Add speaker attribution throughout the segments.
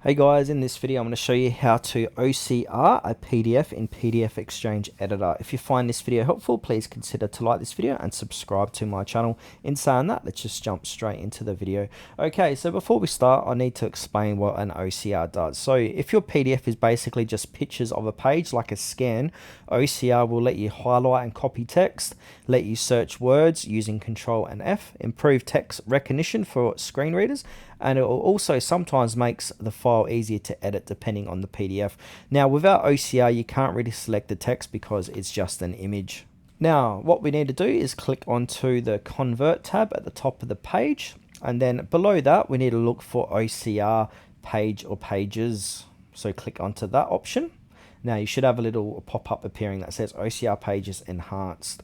Speaker 1: Hey guys, in this video I'm going to show you how to OCR a PDF in PDF XChange Editor. If you find this video helpful, please consider to like this video and subscribe to my channel. In saying that, let's just jump straight into the video. Okay, so before we start, I need to explain what an OCR does. So if your PDF is basically just pictures of a page like a scan, OCR will let you highlight and copy text, let you search words using Control and F, improve text recognition for screen readers, and it will also sometimes makes the file easier to edit depending on the PDF. Now without OCR you can't really select the text because it's just an image. Now what we need to do is click onto the Convert tab at the top of the page, and then below that we need to look for OCR page or pages. So click onto that option. Now you should have a little pop-up appearing that says OCR pages enhanced.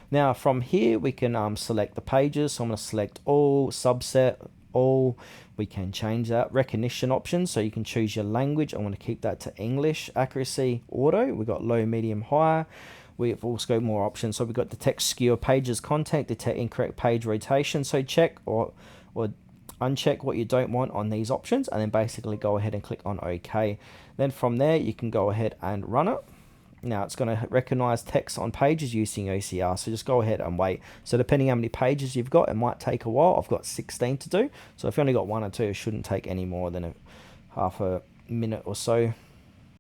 Speaker 1: Now from here we can select the pages. So I'm going to select all, subset, all. We can change that recognition option, so you can choose your language. I want to keep that to English. Accuracy auto, we've got low, medium, high. We've also got more options, so we've got detect skew pages content, detect incorrect page rotation. So check or uncheck what you don't want on these options, and then basically go ahead and click on OK. Then from there you can go ahead and run it. Now it's going to recognize text on pages using OCR, so just go ahead and wait. So depending how many pages you've got, it might take a while. I've got 16 to do, so if you only got one or two, it shouldn't take any more than half a minute or so.